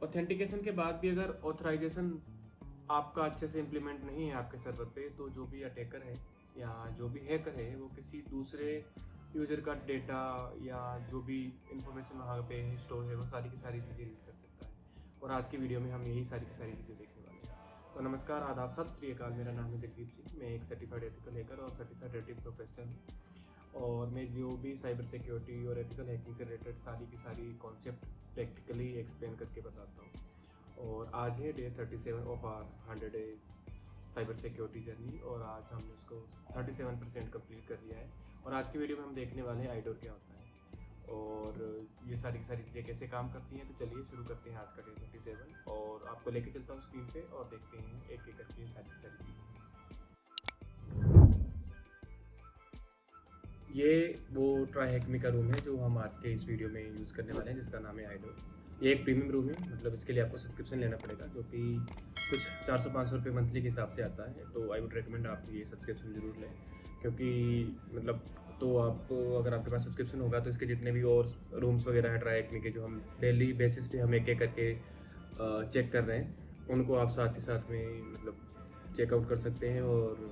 Authentication के बाद भी अगर ऑथराइजेशन आपका अच्छे से इम्प्लीमेंट नहीं है आपके सर्वर पे, तो जो भी अटैकर है या जो भी हैकर है वो किसी दूसरे यूज़र का डेटा या जो भी इंफॉर्मेशन वहाँ पे स्टोर है वो सारी की सारी चीज़ें रीड कर सकता है। और आज की वीडियो में हम यही सारी की सारी चीज़ें देखने वाले हैं। तो नमस्कार, आदाब, सत श्री अकाल। मेरा नाम है जगदीप सिंह। मैं एक सर्टिफाइड एथिकल हैकर और सर्टिफाइड रेटिव प्रोफेशनल हूँ। और मैं जो भी साइबर सिक्योरिटी और एथिकल हैकिंग से रिलेटेड सारी की सारी कॉन्सेप्ट प्रैक्टिकली एक्सप्लेन करके बताता हूँ। और आज है day 37 of our 100 day cyber security journey, और आज हमने उसको 37% कंप्लीट कर लिया है। और आज की वीडियो में हम देखने वाले हैं आईडोर क्या होता है और ये सारी की सारी चीज़ें कैसे काम करती हैं। तो चलिए शुरू करते हैं आज का डे 37 और आपको लेके चलता हूँ स्क्रीन पे और देखते हैं एक एक करके सारी की सारी चीज़ें। ये वो ट्राई हैकमी का रूम है जो हम आज के इस वीडियो में यूज़ करने वाले हैं, जिसका नाम है आईडोर। ये एक प्रीमियम रूम है, मतलब इसके लिए आपको सब्सक्रिप्शन लेना पड़ेगा जो कि कुछ 400-500 रुपये मंथली के हिसाब से आता है। तो आई वुड रिकमेंड आप ये सब्सक्रिप्शन ज़रूर लें, क्योंकि मतलब तो आप अगर आपके पास सब्सक्रिप्शन होगा तो इसके जितने भी और रूम्स वगैरह है ट्राई हैकमी के, जो हम डेली बेसिस पे हम एक एक करके चेक कर रहे हैं, उनको आप साथ ही साथ में मतलब चेकआउट कर सकते हैं और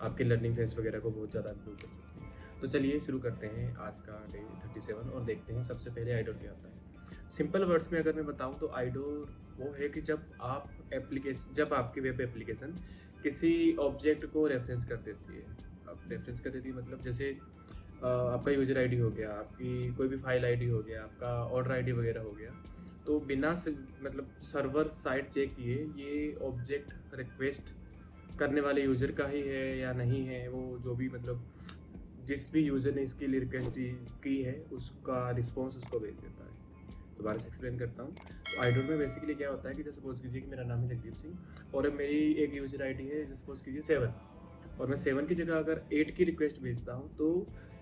आपके लर्निंग फेस वगैरह को बहुत ज़्यादा इम्प्रूव कर सकते हैं। तो चलिए शुरू करते हैं आज का डे 37 और देखते हैं सबसे पहले आईडोर क्या होता है। सिंपल वर्ड्स में अगर मैं बताऊं तो आईडोर वो है कि जब आपकी वेब एप्लीकेशन किसी ऑब्जेक्ट को रेफरेंस कर देती है। अब रेफरेंस कर देती है मतलब जैसे आपका यूजर आईडी हो गया, आपकी कोई भी फाइल आईडी हो गया, आपका ऑर्डर आईडी वगैरह हो गया, तो बिना से मतलब सर्वर साइड चेक किए ये ऑब्जेक्ट रिक्वेस्ट करने वाले यूज़र का ही है या नहीं है, वो जो भी मतलब जिस भी यूज़र ने इसके लिए रिक्वेस्ट की है उसका रिस्पॉन्स उसको भेज देता है। दोबारा से एक्सप्लेन करता हूँ। तो आईडोर में बेसिकली क्या होता है कि जैसे सपोज कीजिए कि मेरा नाम है जगदीप सिंह और मेरी एक यूज़र आईडी है, जैसे सपोज कीजिए 7, और मैं 7 की जगह अगर 8 की रिक्वेस्ट भेजता हूँ तो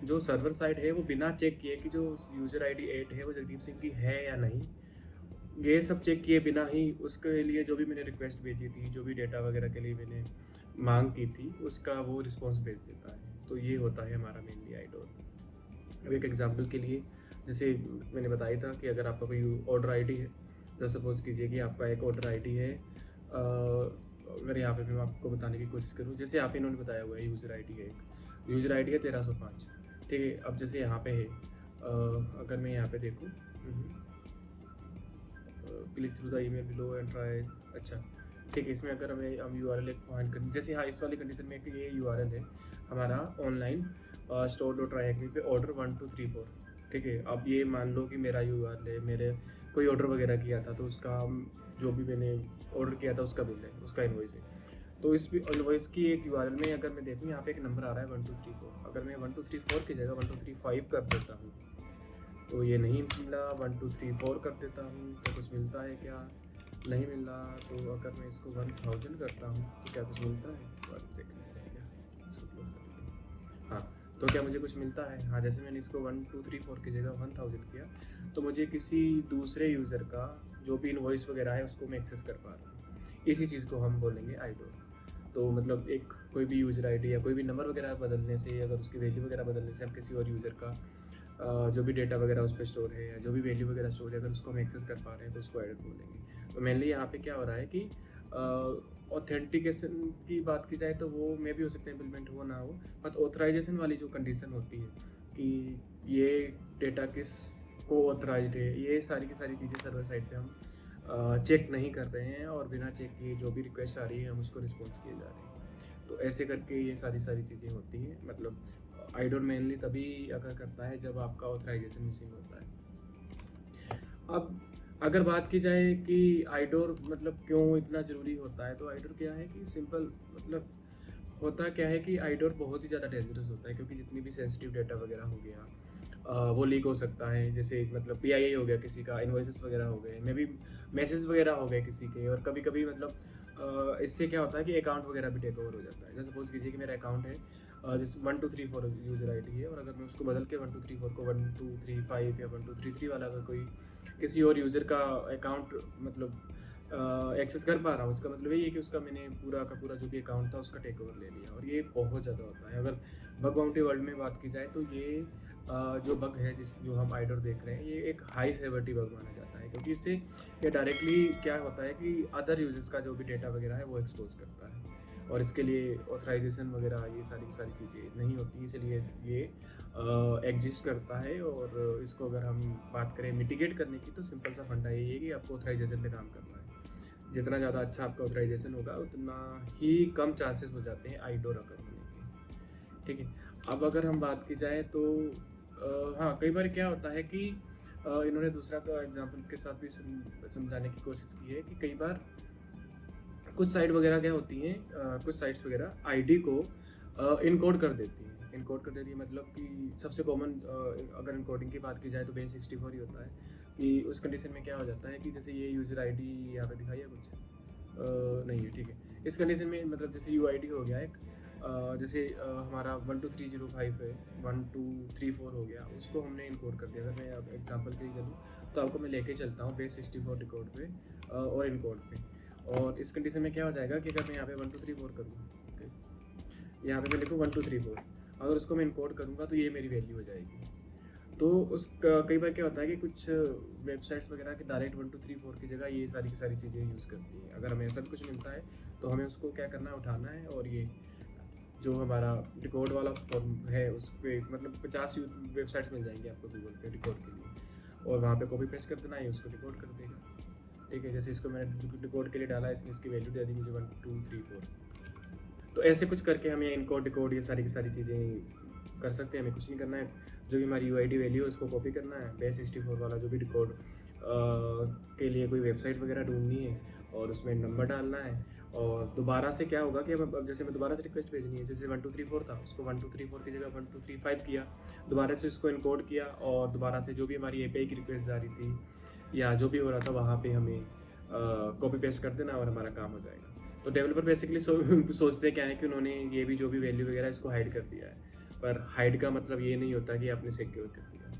जो सर्वर साइड है वो बिना चेक किए कि जो यूज़र आईडी 8 है वो जगदीप सिंह की है या नहीं, ये सब चेक किए बिना ही उसके लिए जो भी मैंने रिक्वेस्ट भेजी थी, जो भी डेटा वगैरह के लिए मैंने मांग की थी, उसका वो रिस्पॉन्स भेज देता है। तो ये होता है हमारा मेनली आईडोर। अब एक एग्जांपल के लिए जैसे मैंने बताया था कि अगर आपका कोई ऑर्डर आईडी है, जैसे सपोज कीजिए कि आपका एक ऑर्डर आईडी है, अगर यहाँ पे मैं आपको बताने की कोशिश करूँ, जैसे यहाँ पे इन्होंने बताया हुआ है यूज़र आईडी है, एक यूज़र आईडी है 1305, ठीक है। अब जैसे यहाँ पे है, अगर मैं यहाँ पे देखूँ, click through the email below and try, अच्छा ठीक है। इसमें अगर हम URL एक फाइंड करें, जैसे यहाँ इस वाली कंडीशन में कि ये URL है हमारा ऑनलाइन स्टोर डॉट ट्राई हैकमी पे ऑर्डर 1234, ठीक है। अब ये मान लो कि मेरा URL है, मेरे कोई ऑर्डर वगैरह किया था तो उसका जो भी मैंने ऑर्डर किया था उसका बिल है, उसका इन्वॉइस है। तो इस इन्वॉइस की एक URL में अगर मैं देखूँ, यहाँ पे एक नंबर आ रहा है 1234, अगर मैं 1234 की जगह 1235 कर देता हूँ तो ये नहीं मिला, 1234 कर देता हूँ तो कुछ मिलता है क्या? नहीं मिल रहा। तो अगर मैं इसको 1000 करता हूँ तो क्या कुछ मिलता है? 1 सेकंड, क्या इसको क्लोज कर देता हूँ। हाँ, तो क्या मुझे कुछ मिलता है? हाँ, जैसे मैंने इसको 1234 की जगह 1000 किया तो मुझे किसी दूसरे यूज़र का जो भी इनवॉइस वगैरह है उसको मैं एक्सेस कर पा रहा हूँ। इसी चीज़ को हम बोलेंगे आईडोर। तो मतलब एक कोई भी यूज़र आईडी या कोई भी नंबर वगैरह बदलने से, अगर उसकी वैल्यू वगैरह बदलने से हम किसी और यूज़र का जो भी डेटा वगैरह उस पर स्टोर है या जो भी वैल्यू वगैरह स्टोर है, अगर उसको हम एक्सेस कर पा रहे हैं तो उसको आईडोर बोलेंगे। तो मेनली यहाँ पे क्या हो रहा है कि ऑथेंटिकेशन की बात की जाए तो वो मे भी हो सकता है इम्प्लीमेंट हो ना हो, बट ऑथराइजेशन वाली जो कंडीशन होती है कि ये डेटा किस को ऑथराइज्ड है, ये सारी की सारी चीज़ें सर्वर साइड पे हम चेक नहीं कर रहे हैं और बिना चेक किए जो भी रिक्वेस्ट आ रही है हम उसको रिस्पॉन्स किए जा रहे हैं। तो ऐसे करके ये सारी चीज़ें होती हैं। मतलब आईडोर मेनली तभी अगर करता है जब आपका ऑथराइजेशन मिसिंग होता है। अब अगर बात की जाए कि आईडोर मतलब क्यों इतना ज़रूरी होता है, तो आईडोर क्या है कि सिंपल मतलब होता क्या है कि आईडोर बहुत ही ज़्यादा डेंजरस होता है, क्योंकि जितनी भी सेंसिटिव डेटा वगैरह हो गया वो लीक हो सकता है। जैसे मतलब PII हो गया किसी का, इन्वॉइसेस वगैरह हो गए, मे भी मैसेज वगैरह हो गए किसी के, और कभी कभी मतलब इससे क्या होता है कि अकाउंट वगैरह भी टेक ओवर हो जाता है। जैसे सपोज कीजिए कि मेरा अकाउंट है जैसे 1234 यूज़र आईडी है, और अगर मैं उसको बदल के 1234 को 1235 या 1233 वाला अगर कोई किसी और यूज़र का अकाउंट मतलब एक्सेस कर पा रहा हूँ, उसका मतलब यही है कि उसका मैंने पूरा का पूरा जो भी अकाउंट था उसका टेक ओवर ले लिया, और ये बहुत ज़्यादा होता है। अगर बग बाउंटी वर्ल्ड में बात की जाए तो ये जो बग है जो हम आईडोर देख रहे हैं, ये एक हाई सेवरिटी बग माना जाता है, क्योंकि इससे ये डायरेक्टली क्या होता है कि अदर यूजर्स का जो भी डेटा वगैरह है वो एक्सपोज करता है, और इसके लिए ऑथराइजेशन वगैरह ये सारी सारी चीज़ें नहीं होती, इसलिए ये एग्जिस्ट करता है। और इसको अगर हम बात करें मिटिगेट करने की, तो सिंपल सा फंडा यही है कि आपको ऑथराइजेशन पे काम करना है। जितना ज़्यादा अच्छा आपका ऑथराइजेशन होगा उतना ही कम चांसेस हो जाते हैं आईडोर अगर होने के। ठीक है, अब अगर हम बात की जाए तो हाँ, कई बार क्या होता है कि इन्होंने दूसरा का एग्जांपल के साथ भी समझाने की कोशिश की है कि कई बार कुछ साइट वगैरह क्या होती हैं, कुछ साइट्स वगैरह आईडी को इनकोड कर देती हैं। इनकोड कर देती है मतलब कि सबसे कॉमन अगर इनकोडिंग की बात की जाए तो base64 ही होता है कि उस कंडीशन में क्या हो जाता है कि जैसे ये यूज़र आईडी यहाँ पे दिखाइए कुछ नहीं है, ठीक है। इस कंडीशन में मतलब जैसे यूआईडी हो गया एक, जैसे हमारा 12305 है, 1234 हो गया, उसको हमने इनकोड कर दिया। अगर मैं अब एग्जांपल के लिए चलूँ तो आपको मैं लेके चलता हूँ base64 रिकॉर्ड पे और इनकोड पे। और इस कंडीशन में क्या हो जाएगा कि अगर मैं यहाँ पे 1234 करूँ, यहाँ पे मैं लिखूँ 1234, अगर उसको मैं इनकोड करूँगा तो ये मेरी वैल्यू हो जाएगी। तो उस कई बार क्या होता है कि कुछ वेबसाइट्स वगैरह के डायरेक्ट 1234 की जगह ये सारी की सारी चीज़ें यूज़ करती हैं। अगर हमें ऐसा भी कुछ मिलता है तो हमें उसको क्या करना है, उठाना है, और ये जो हमारा रिकॉर्ड वाला फॉर्म है उस पर मतलब 50 वेबसाइट्स मिल जाएंगी आपको गूगल पे रिकॉर्ड के लिए, और वहाँ पे कॉपी पेस्ट कर देना है, उसको रिकॉर्ड कर देगा। ठीक है, जैसे इसको मैंने रिकॉर्ड के लिए डाला, इसने इसकी वैल्यू दे दी मुझे 1234। तो ऐसे कुछ करके हम ये इनकोड डिकोड ये सारी की सारी चीज़ें कर सकते हैं। हमें कुछ नहीं करना है, जो भी हमारी यूआईडी वैल्यू है उसको कॉपी करना है, base64 वाला जो भी रिकॉर्ड के लिए कोई वेबसाइट वगैरह ढूंढनी है और उसमें नंबर डालना है, और दोबारा से क्या होगा कि अब जैसे मैं दोबारा से रिक्वेस्ट भेजनी है, जैसे 1234 था उसको 1234 की जगह 1235 किया, दोबारा से उसको इनकोड किया, और दोबारा से जो भी हमारी एपीआई की रिक्वेस्ट जा रही थी या जो भी हो रहा था वहाँ पे हमें कॉपी पेस्ट कर देना और हमारा काम हो जाएगा। तो डेवलपर बेसिकली सोचते क्या है कि उन्होंने ये भी जो भी वैल्यू वगैरह इसको हाइड कर दिया है, पर हाइड का मतलब ये नहीं होता कि आपने सिक्योर कर दिया।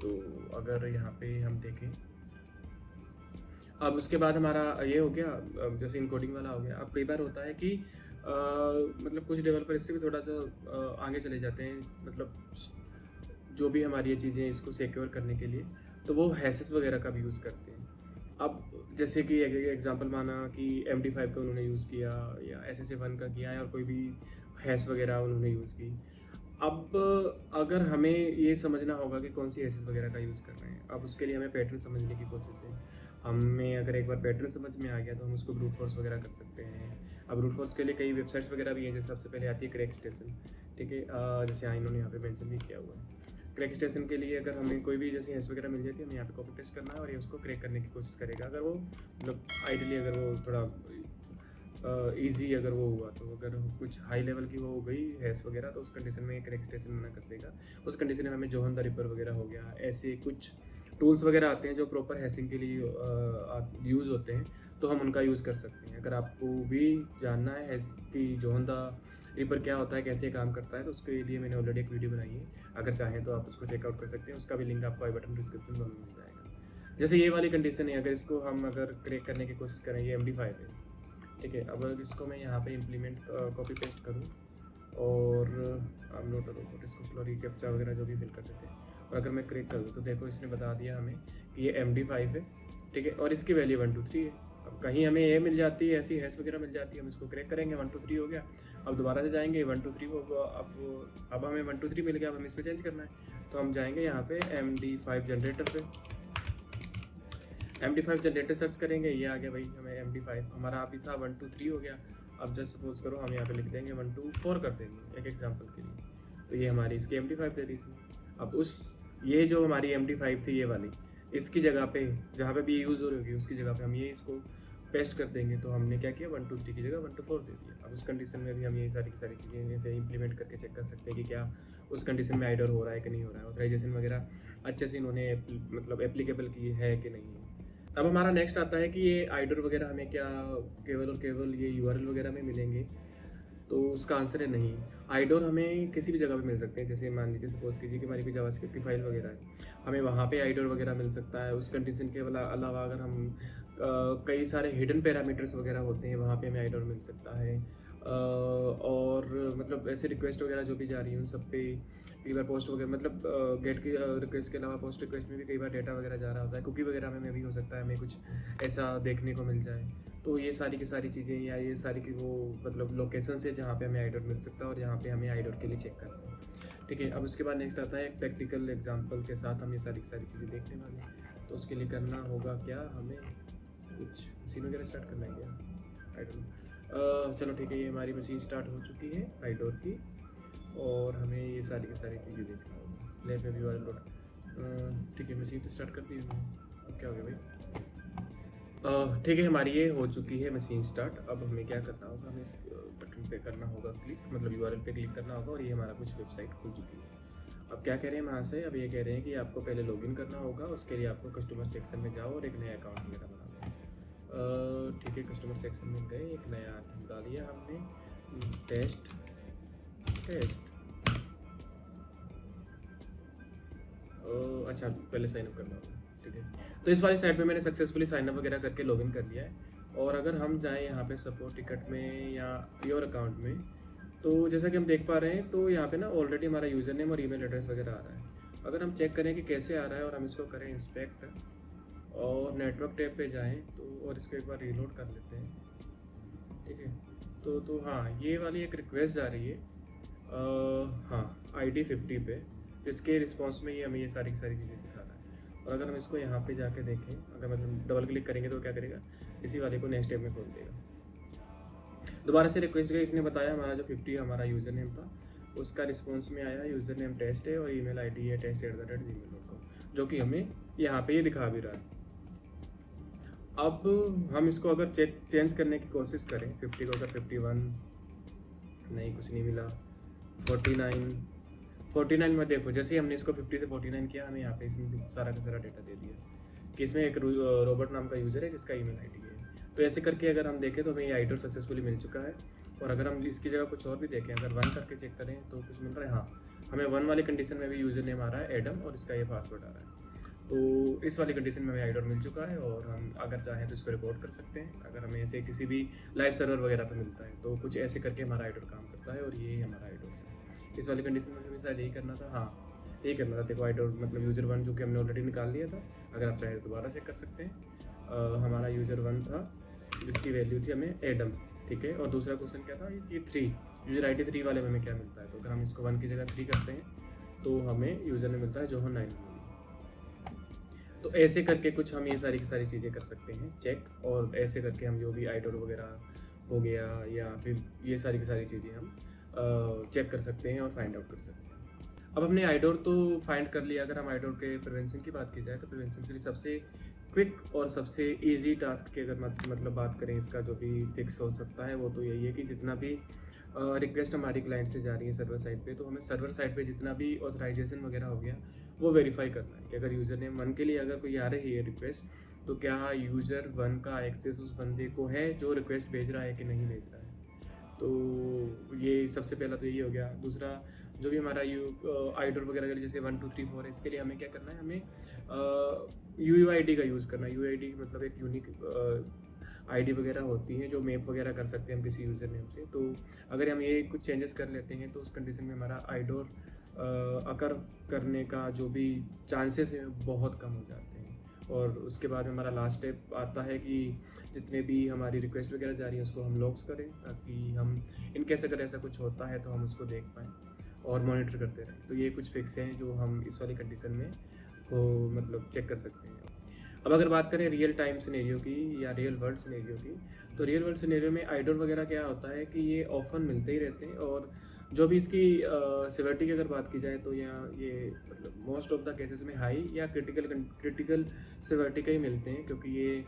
तो अगर यहाँ पे हम देखें, अब उसके बाद हमारा ये हो गया, अब जैसे इनकोडिंग वाला हो गया। अब कई बार होता है कि मतलब कुछ डेवलपर इससे भी थोड़ा सा आगे चले जाते हैं, मतलब जो भी हमारी ये चीज़ें इसको सिक्योर करने के लिए, तो वो हैशेस वगैरह का भी यूज़ करते हैं। अब जैसे कि एग्जांपल माना कि MD5 का उन्होंने यूज़ किया या SSA1 का किया है, और कोई भी हैश वगैरह उन्होंने यूज़ की। अब अगर हमें ये समझना होगा कि कौन सी हैशेस वगैरह का यूज़ कर रहे हैं, अब उसके लिए हमें पैटर्न समझने की कोशिश है। हमें अगर एक बार पैटर्न समझ में आ गया तो हम उसको ब्रूट फोर्स वगैरह कर सकते हैं। अब ब्रूट फोर्स के लिए कई वेबसाइट्स वगैरह भी हैं, जैसे सबसे पहले आती है क्रैक स्टेशन। ठीक है, जैसे इन्होंने यहाँ पे मेंशन भी किया हुआ है। क्रैक स्टेशन के लिए अगर हमें कोई भी जैसे हैश वगैरह मिल जाती है, हमें यहाँ पे कॉपी पेस्ट करना है और ये उसको क्रैक करने की कोशिश करेगा। अगर वो मतलब आइडियली अगर वो थोड़ा ईजी अगर वो हुआ, तो अगर कुछ हाई लेवल की वो हो गई हैश वगैरह, तो उस कंडीशन में क्रैक स्टेशन मना कर देगा। उस कंडीशन में हमें जोहन द रिपर वगैरह हो गया, ऐसे कुछ टूल्स वगैरह आते हैं जो प्रॉपर हैशिंग के लिए यूज़ होते हैं, तो हम उनका यूज़ कर सकते हैं। अगर आपको भी जानना है कि जोहन द रिपर क्या होता है, कैसे काम करता है, तो उसके लिए मैंने ऑलरेडी एक वीडियो बनाई है, अगर चाहें तो आप उसको चेकआउट कर सकते हैं। उसका भी लिंक आपको आई बटन डिस्क्रिप्शन में मिल जाएगा। जैसे ये वाली कंडीशन है, अगर इसको हम अगर क्रैक करने की कोशिश करें, ये MD5 है, ठीक है। अब अगर इसको मैं यहाँ पे इम्प्लीमेंट कॉपी पेस्ट करूँ और आप नोट करो इसको स्लो रिकैप्चा वगैरह जो भी फिल कर देते हैं, और अगर मैं क्रैक करूँ तो देखो इसने बता दिया हमें कि ये MD5 है, ठीक है, और इसकी वैल्यू 123 है। अब कहीं हमें ये मिल जाती है, ऐसी हैश वगैरह मिल जाती है, हम इसको क्रैक करेंगे, 123 हो गया। अब दोबारा से जाएंगे 123 होगा, अब हमें 123 मिल गया, अब हमें इस पर चेंज करना है, तो हम जाएंगे यहाँ पे MD5 जनरेटर पे, MD5 जनरेटर सर्च करेंगे, ये आ गया भाई हमें MD5, हमारा अभी था 123 हो गया। अब जस्ट सपोज करो हम यहाँ पे लिख देंगे 124 कर देंगे एक एग्जांपल के लिए, तो ये हमारी इसकी MD5 दे दी थी। अब उस ये जो हमारी MD5 थी ये वाली, इसकी जगह पे जहाँ पे भी यूज़ हो रही होगी उसकी जगह पे हम ये इसको पेस्ट कर देंगे, तो हमने क्या किया 123 की जगह 124 दे दिया। अब उस कंडीशन में भी हम ये सारी की सारी चीज़ें जैसे इंप्लीमेंट करके चेक कर सकते हैं कि क्या उस कंडीशन में आइडर हो रहा है कि नहीं हो रहा है, ऑथराइजेशन वगैरह अच्छे से इन्होंने मतलब एप्लीकेबल की है कि नहीं है। अब हमारा नेक्स्ट आता है कि ये आइडर वगैरह हमें क्या केवल और केवल ये URL वगैरह में मिलेंगे, तो उसका आंसर है नहीं। आइडोर हमें किसी भी जगह पे मिल सकते हैं, जैसे मान लीजिए सपोज कीजिए कि हमारी कोई जावास्क्रिप्ट की फाइल वगैरह है, हमें वहाँ पे आइडोर वगैरह मिल सकता है। उस कंडीशन के अलावा अगर हम कई सारे हिडन पैरामीटर्स वगैरह होते हैं, वहाँ पे हमें आइडोर मिल सकता है। और मतलब ऐसे रिक्वेस्ट वगैरह जो भी जा रही हैं उन सब पे कई बार पोस्ट वगैरह मतलब गेट की रिक्वेस्ट के अलावा पोस्ट रिक्वेस्ट में भी कई बार डेटा वगैरह जा रहा होता है, कुकी वगैरह में भी हो सकता है हमें कुछ ऐसा देखने को मिल जाए। तो ये सारी की सारी चीज़ें या ये सारी की वो मतलब लोकेशन से जहाँ पे हमें आईडोर मिल सकता है और यहाँ पे हमें आईडोर के लिए चेक करना है। ठीक है, अब उसके बाद नेक्स्ट आता है एक प्रैक्टिकल एग्जांपल के साथ हम ये सारी की सारी चीज़ें देखने वाले हैं। तो उसके लिए करना होगा क्या, हमें कुछ सीन वगैरह स्टार्ट करना है क्या, आई डोंट नो। चलो ठीक है, ये हमारी मशीन स्टार्ट हो चुकी है आईडोर की और हमें ये सारी की सारी चीज़ें देखना होगा। लेट में व्यू लोड। ठीक है, मशीन तो स्टार्ट कर दी हमने। अब क्या हो गया भाई? ठीक है, हमारी ये हो चुकी है मशीन स्टार्ट। अब हमें क्या करना होगा, हमें इस बटन पे करना होगा क्लिक, मतलब यूआरएल पे क्लिक करना होगा और ये हमारा कुछ वेबसाइट खुल चुकी है। अब क्या कह रहे हैं वहाँ से, अब ये कह रहे हैं कि आपको पहले लॉगिन करना होगा, उसके लिए आपको कस्टमर सेक्शन में जाओ और एक नया अकाउंट वगैरह बनाओ। ठीक है, कस्टमर सेक्शन में गए, एक नया डाल लिया हमने, टेस्ट। अच्छा, पहले साइन अप करना होगा। ठीक है, तो इस वाली साइट पे मैंने सक्सेसफुली साइन अप वगैरह करके लॉगिन कर लिया है। और अगर हम जाएँ यहाँ पे सपोर्ट टिकट में या योर अकाउंट में, तो जैसा कि हम देख पा रहे हैं तो यहाँ पे ना ऑलरेडी हमारा यूज़र नेम और ईमेल एड्रेस वगैरह आ रहा है। अगर हम चेक करें कि कैसे आ रहा है और हम इसको करें इंस्पेक्ट और नेटवर्क टैब पे जाएं तो और इसको एक बार रीलोड कर लेते हैं। ठीक है, तो हाँ, ये वाली एक रिक्वेस्ट जा रही है हाँ ID 50 पे, जिसके रिस्पॉन्स में ये हमें ये सारी चीज़ें दिखा रहा है। और अगर हम इसको यहाँ पे जाके देखें, अगर मतलब डबल क्लिक करेंगे तो क्या करेगा, इसी वाले को नेक्स्ट टैब में खोल देगा। दोबारा से रिक्वेस्ट गई, इसने बताया हमारा जो 50 हमारा यूज़र नेम था उसका रिस्पॉन्स में आया यूज़र नेम टेस्ट है और ईमेल आईडी है test@gmail.com, जो कि हमें यहाँ पे ये दिखा भी रहा है। अब हम इसको अगर चेंज करने की कोशिश करें, 50 को अगर 51 नहीं, कुछ नहीं मिला, 49 में देखो, जैसे ही हमने इसको 50 से 49 किया, हमें यहाँ पे इसने सारा का सारा डेटा दे दिया कि इसमें एक रॉबर्ट नाम का यूज़र है जिसका ईमेल आईडी है। तो ऐसे करके अगर हम देखें तो हमें ये आईडोर सक्सेसफुली मिल चुका है। और अगर हम इसकी जगह कुछ और भी देखें, अगर 1 करके चेक करें तो कुछ मिल रहा है। हाँ, हमें 1 वाली कंडीशन में भी यूज़र नेम आ रहा है एडम और इसका ये पासवर्ड आ रहा है। तो इस वाली कंडीशन में हमें आईडोर मिल चुका है और हम अगर चाहें तो इसको रिपोर्ट कर सकते हैं। अगर हमें ऐसे किसी भी लाइव सर्वर वगैरह पर मिलता है तो कुछ ऐसे करके हमारा आईडोर काम करता है और ये हमारा आईडोर है। इस वाली कंडीशन में हमें शायद यही करना था। हाँ, यही करना था। देखो आईडोर मतलब यूज़र 1 जो कि हमने ऑलरेडी निकाल लिया था। अगर आप चाहें तो दोबारा चेक कर सकते हैं। हमारा यूज़र 1 था जिसकी वैल्यू थी हमें एडम। ठीक है, और दूसरा क्वेश्चन क्या था, ये 3 यूज़र ID 3 वाले में हमें क्या मिलता है। तो अगर हम इसको 1 की जगह 3 करते हैं तो हमें यूज़र नेम मिलता है जो 9। तो ऐसे करके कुछ हम ये सारी की सारी चीज़ें कर सकते हैं चेक, और ऐसे करके हम जो भी आईडोर वगैरह हो गया या फिर ये सारी की सारी चीज़ें हम चेक कर सकते हैं और फाइंड आउट कर सकते हैं। अब हमने आईडोर तो फाइंड कर लिया। अगर हम आईडोर के प्रिवेंशन की बात की जाए तो प्रिवेंशन के लिए सबसे क्विक और सबसे इजी टास्क की अगर मतलब बात करें, इसका जो भी फिक्स हो सकता है वो तो यही है कि जितना भी रिक्वेस्ट हमारी क्लाइंट से जा रही है सर्वर साइड पे, तो हमें सर्वर साइड पे जितना भी ऑथराइजेशन वगैरह हो गया वो वेरीफाई करना है कि अगर यूज़र नेम 1 के लिए अगर कोई आ रही है रिक्वेस्ट, तो क्या यूज़र 1 का एक्सेस उस बंदे को है जो रिक्वेस्ट भेज रहा है कि नहीं भेज रहा है। तो ये सबसे पहला तो यही हो गया। दूसरा, जो भी हमारा आईडोर वगैरह के लिए जैसे 1 2 3 4 है, इसके लिए हमें क्या करना है, हमें UUID का यूज़ करना है। UUID मतलब एक यूनिक ID वगैरह होती हैं जो मैप वगैरह कर सकते हैं हम किसी यूज़र नेम से। तो अगर हम ये कुछ चेंजेस कर लेते हैं तो उस कंडीशन में हमारा आईडोर अकर करने का जो भी चांसेस हैं बहुत कम हो जाते हैं। और उसके बाद में हमारा लास्ट स्टेप आता है कि जितने भी हमारी रिक्वेस्ट वगैरह जा रही है उसको हम लॉग्स करें, ताकि हम इन केस अगर ऐसा कुछ होता है तो हम उसको देख पाएँ और मॉनिटर करते रहें। तो ये कुछ फिक्स हैं जो हम इस वाली कंडीशन में को मतलब चेक कर सकते हैं। अब अगर बात करें रियल टाइम सिनेरियो की या रियल वर्ल्ड सिनेरियो की, तो रियल वर्ल्ड सिनेरियो में आईडोर वगैरह क्या होता है कि ये ऑफन मिलते ही रहते हैं। और जो भी इसकी सिवियरिटी की अगर बात की जाए तो यहाँ ये मतलब मोस्ट ऑफ द केसेस में हाई या क्रिटिकल सिवियरिटी का ही मिलते हैं, क्योंकि ये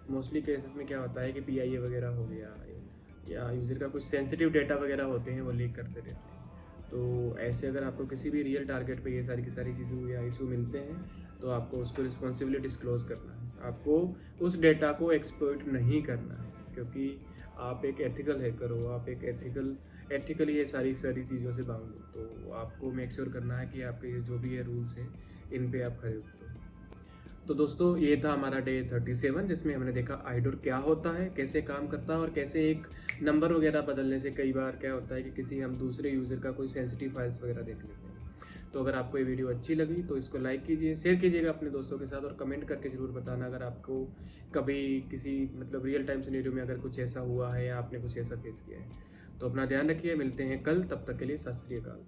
मोस्टली केसेस में क्या होता है कि PIA वगैरह हो गया या यूज़र का कुछ सेंसिटिव डेटा वगैरह होते हैं वो लीक करते रहते हैं। तो ऐसे अगर आपको किसी भी रियल टारगेट पे ये सारी की सारी चीज़ें या इशू मिलते हैं तो आपको उसको रिस्पॉन्सिबली डिस्क्लोज करना है। आपको उस डेटा को एक्सप्लॉइट नहीं करना है, क्योंकि आप एक एथिकल हैकर हो, आप एक एथिकली ये सारी चीज़ों से बाउंड हो। तो आपको मेक श्योर करना है कि आपके जो भी ये रूल्स हैं इन पे आप खरे उतरो। तो दोस्तों ये था हमारा डे 37 जिसमें हमने देखा आइडोर क्या होता है, कैसे काम करता है और कैसे एक नंबर वगैरह बदलने से कई बार क्या होता है कि किसी हम दूसरे यूज़र का कोई सेंसिटिव फाइल्स वगैरह देख लेते हैं। तो अगर आपको ये वीडियो अच्छी लगी तो इसको लाइक कीजिए, शेयर कीजिएगा अपने दोस्तों के साथ और कमेंट करके ज़रूर बताना अगर आपको कभी किसी मतलब रियल टाइम सिनेरियो में अगर कुछ ऐसा हुआ है या आपने कुछ ऐसा फेस किया है। तो अपना ध्यान रखिए, मिलते हैं कल, तब तक के लिए सत श्री अकाल।